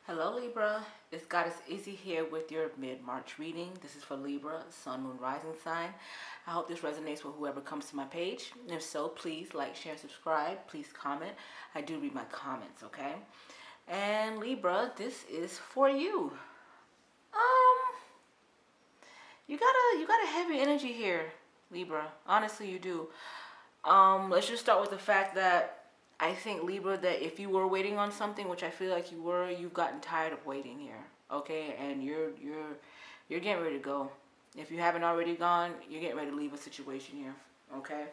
Hello Libra, it's Goddess Izzy here with your mid-March reading. This is for Libra, Sun, Moon, Rising sign. I hope this resonates with whoever comes to my page. If so, please like, share, and subscribe. Please comment. I do read my comments, okay? And Libra, this is for you. You got a heavy energy here, Libra. Honestly, you do. Let's just start with the fact that I think, Libra, that if you were waiting on something, which I feel like you were, you've gotten tired of waiting here, okay? And you're getting ready to go. If you haven't already gone, you're getting ready to leave a situation here, okay?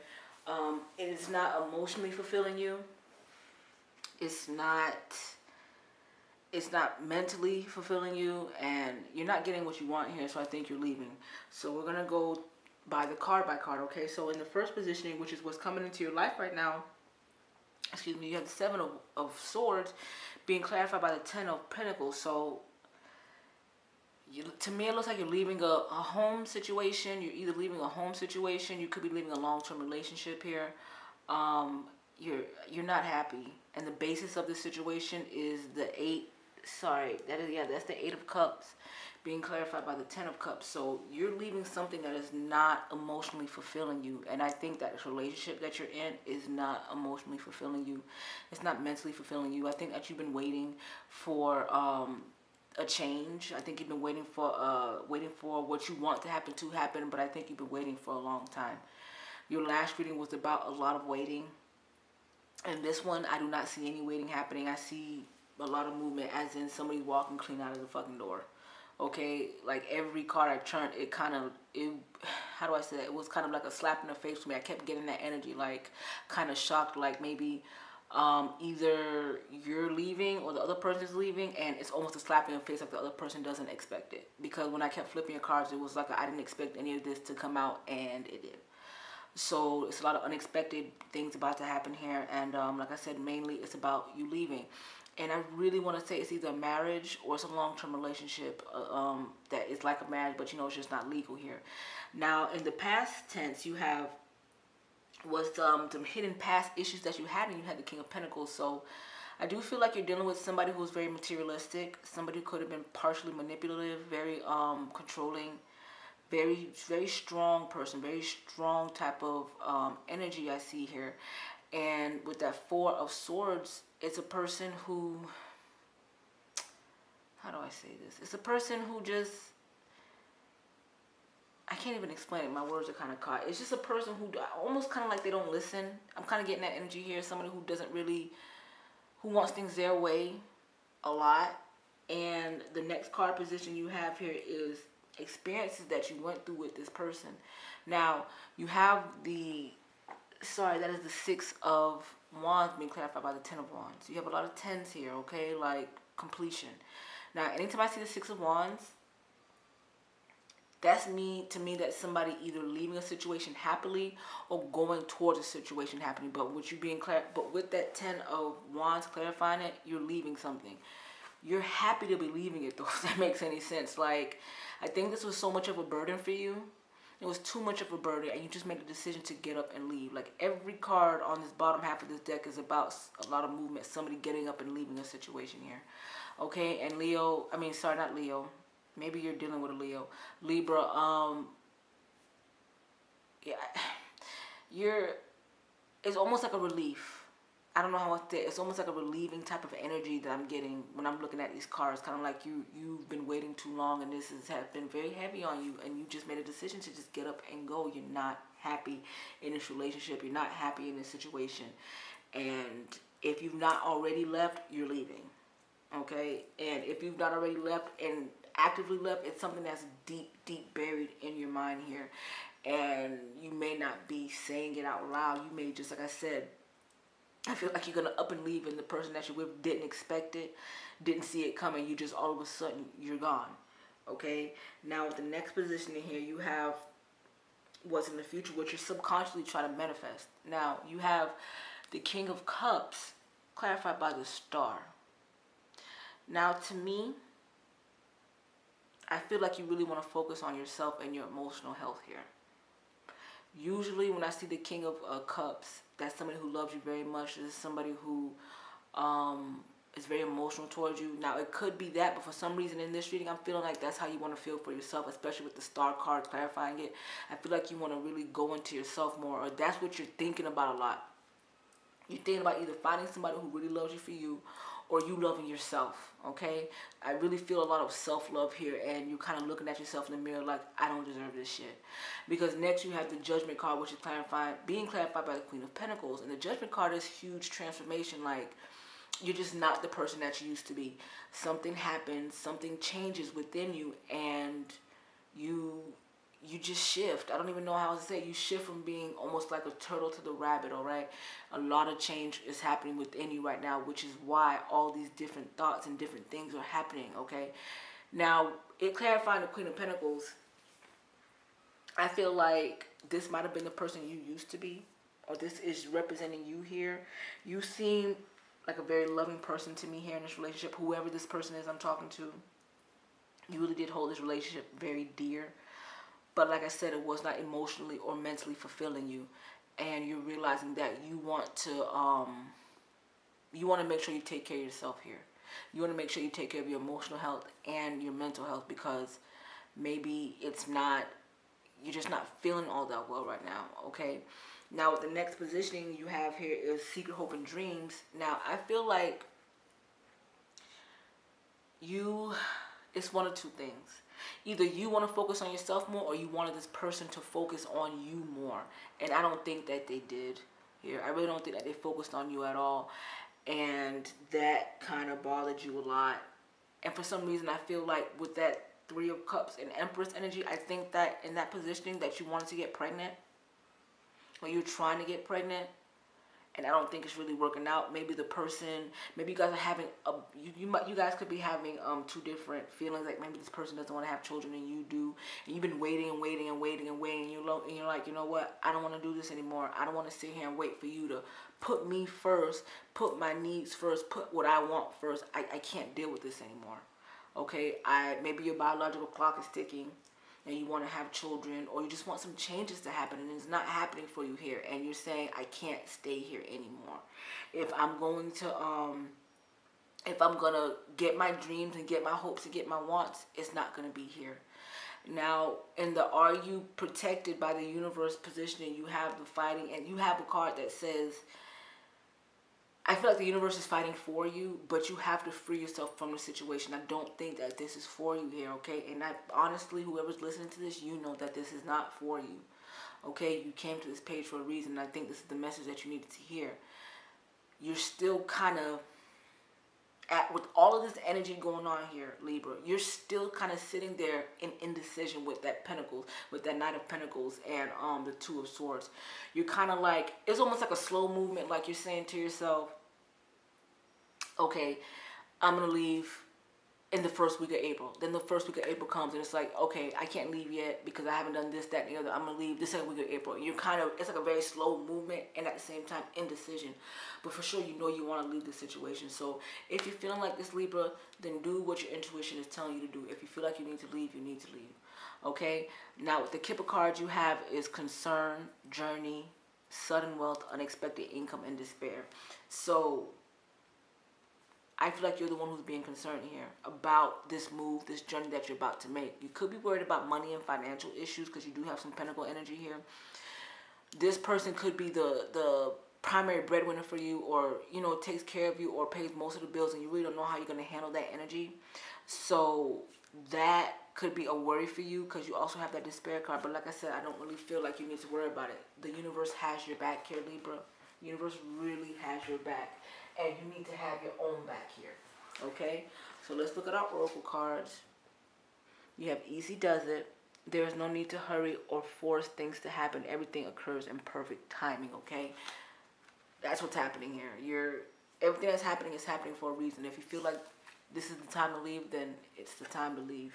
It is not emotionally fulfilling you. It's not mentally fulfilling you, and you're not getting what you want here, so I think you're leaving. So we're gonna go by card, okay? So in the first positioning, which is what's coming into your life right now, excuse me, you have the Seven of Swords being clarified by the Ten of Pentacles. So to me, it looks like you're leaving a home situation. You're either leaving a home situation, you could be leaving a long-term relationship here. You're not happy, and the basis of this situation is the that's the Eight of Cups being clarified by the Ten of Cups. So you're leaving something that is not emotionally fulfilling you, and I think that this relationship that you're in is not emotionally fulfilling you. It's not mentally fulfilling you. I think that you've been waiting for a change. I think you've been waiting for what you want to happen, but I think you've been waiting for a long time. Your last reading was about a lot of waiting, and this one I do not see any waiting happening. I see a lot of movement, as in somebody walking clean out of the fucking door. Okay, like every card I turned, how do I say that? It was kind of like a slap in the face for me. I kept getting that energy, like kind of shocked, like maybe either you're leaving or the other person's leaving, and it's almost a slap in the face, like the other person doesn't expect it. Because when I kept flipping your cards, it was like I didn't expect any of this to come out, and it did. So it's a lot of unexpected things about to happen here, and like I said, mainly it's about you leaving. And I really want to say it's either a marriage or it's a long-term relationship that is like a marriage, but it's just not legal here. Now, in the past tense, you have some hidden past issues that you had, and you had the King of Pentacles. So I do feel like you're dealing with somebody who's very materialistic, somebody who could have been partially manipulative, very controlling, very, very strong person, very strong type of energy I see here. And with that Four of Swords, it's a person who, how do I say this? It's a person who just, I can't even explain it. My words are kind of caught. It's just a person who almost kind of like they don't listen. I'm kind of getting that energy here. Somebody who doesn't really, who wants things their way a lot. And the next card position you have here is experiences that you went through with this person. Now, you have that is the Six of Wands being clarified by the Ten of Wands. You have a lot of tens here, okay? Like completion. Now, anytime I see the Six of Wands, to me, that's somebody either leaving a situation happily or going towards a situation happening. But with that Ten of Wands clarifying it, you're leaving something. You're happy to be leaving it, though, if that makes any sense. Like, I think this was so much of a burden for you. It was too much of a burden, and you just made the decision to get up and leave. Like, every card on this bottom half of this deck is about a lot of movement, somebody getting up and leaving a situation here. Okay, and not Leo. Maybe you're dealing with a Leo. Libra, it's almost like a relief. I don't know how to say it. It's almost like a relieving type of energy that I'm getting when I'm looking at these cards. Kind of like you've been waiting too long, and this has been very heavy on you, and you just made a decision to just get up and go. You're not happy in this relationship. You're not happy in this situation. And if you've not already left, you're leaving. Okay? And if you've not already left and actively left, it's something that's deep, deep buried in your mind here. And you may not be saying it out loud. You may just, like I said, I feel like you're going to up and leave, and the person that you're with didn't expect it, didn't see it coming. You just all of a sudden, you're gone. Okay? Now, with the next position in here, you have what's in the future, which you're subconsciously trying to manifest. Now, you have the King of Cups clarified by the Star. Now, to me, I feel like you really want to focus on yourself and your emotional health here. Usually when I see the King of Cups, that's somebody who loves you very much. This is somebody who is very emotional towards you. Now, it could be that, but for some reason in this reading, I'm feeling like that's how you want to feel for yourself, especially with the star card clarifying it. I feel like you want to really go into yourself more, or that's what you're thinking about a lot. You're thinking about either finding somebody who really loves you for you, or you loving yourself, okay? I really feel a lot of self-love here, and you're kind of looking at yourself in the mirror like, I don't deserve this shit. Because next you have the Judgment card, which is being clarified by the Queen of Pentacles. And the Judgment card is huge transformation, like, you're just not the person that you used to be. Something happens, something changes within you, and you just shift. I don't even know how to say it. You shift from being almost like a turtle to the rabbit, all right? A lot of change is happening within you right now, which is why all these different thoughts and different things are happening, okay? Now, it clarifying the Queen of Pentacles, I feel like this might have been the person you used to be, or this is representing you here. You seem like a very loving person to me here in this relationship. Whoever this person is I'm talking to, you really did hold this relationship very dear. But like I said, it was not emotionally or mentally fulfilling you. And you're realizing that you want to make sure you take care of yourself here. You want to make sure you take care of your emotional health and your mental health, because maybe you're just not feeling all that well right now, okay? Now, the next positioning you have here is Secret Hope and Dreams. Now, I feel like it's one of two things. Either you want to focus on yourself more, or you wanted this person to focus on you more. And I don't think that they did here. I really don't think that they focused on you at all. And that kind of bothered you a lot. And for some reason, I feel like with that Three of Cups and Empress energy, I think that in that positioning that you wanted to get pregnant, or you're trying to get pregnant, and I don't think it's really working out. Maybe you guys are having you guys could be having two different feelings. Like maybe this person doesn't want to have children and you do, and you've been waiting and waiting and waiting and waiting, and you're like, you know what? I don't want to do this anymore. I don't want to sit here and wait for you to put me first, put my needs first, put what I want first. I can't deal with this anymore. Okay, maybe your biological clock is ticking, and you want to have children, or you just want some changes to happen, and it's not happening for you here, and you're saying, I can't stay here anymore. If I'm going to get my dreams and get my hopes and get my wants, it's not going to be here. Now, in the Are You Protected by the Universe positioning, you have the fighting, and you have a card that says, I feel like the universe is fighting for you, but you have to free yourself from the situation. I don't think that this is for you here, okay? And honestly, whoever's listening to this, you know that this is not for you, okay? You came to this page for a reason, and I think this is the message that you needed to hear. You're still kind of, with all of this energy going on here, Libra, you're still kind of sitting there in indecision with that Pentacles, with that Knight of Pentacles and the Two of Swords. You're kind of like, it's almost like a slow movement, like you're saying to yourself, okay, I'm going to leave in the first week of April. Then the first week of April comes, and it's like, okay, I can't leave yet because I haven't done this, that, and the other. I'm going to leave the second week of April. You're kind of, it's like a very slow movement, and at the same time, indecision. But for sure, you know you want to leave the situation. So if you're feeling like this, Libra, then do what your intuition is telling you to do. If you feel like you need to leave, you need to leave. Okay? Now, with the Kipper card you have is concern, journey, sudden wealth, unexpected income, and despair. So I feel like you're the one who's being concerned here about this move, this journey that you're about to make. You could be worried about money and financial issues because you do have some Pentacle energy here. This person could be the primary breadwinner for you, or, you know, takes care of you or pays most of the bills, and you really don't know how you're going to handle that energy. So that could be a worry for you because you also have that despair card. But like I said, I don't really feel like you need to worry about it. The universe has your back here, Libra. The universe really has your back. And you need to have your own back here. Okay? So let's look at our oracle cards. You have Easy Does It. There is no need to hurry or force things to happen. Everything occurs in perfect timing, okay? That's what's happening here. Everything that's happening is happening for a reason. If you feel like this is the time to leave, then it's the time to leave.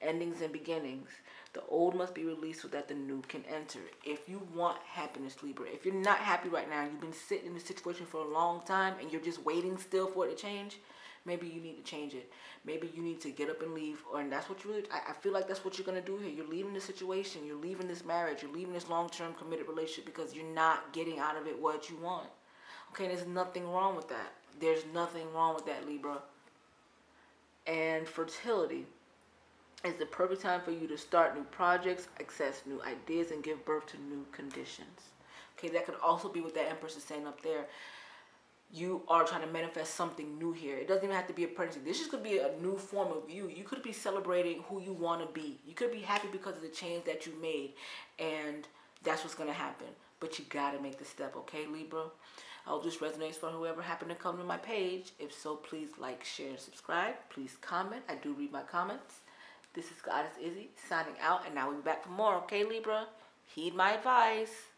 Endings and beginnings. The old must be released so that the new can enter. If you want happiness, Libra, if you're not happy right now, you've been sitting in this situation for a long time and you're just waiting still for it to change, maybe you need to change it. Maybe you need to get up and leave, and that's what you really, I feel like that's what you're going to do here. You're leaving the situation, you're leaving this marriage, you're leaving this long-term committed relationship because you're not getting out of it what you want. Okay, there's nothing wrong with that. There's nothing wrong with that, Libra. And fertility is the perfect time for you to start new projects, access new ideas, and give birth to new conditions. Okay, that could also be what that Empress is saying up there. You are trying to manifest something new here. It doesn't even have to be a pregnancy. This just could be a new form of you. You could be celebrating who you want to be. You could be happy because of the change that you made, and that's what's going to happen. But you got to make the step, okay, Libra? I hope this resonates for whoever happened to come to my page. If so, please like, share, and subscribe. Please comment. I do read my comments. This is Goddess Izzy signing out, and now we'll be back for more, okay, Libra? Heed my advice.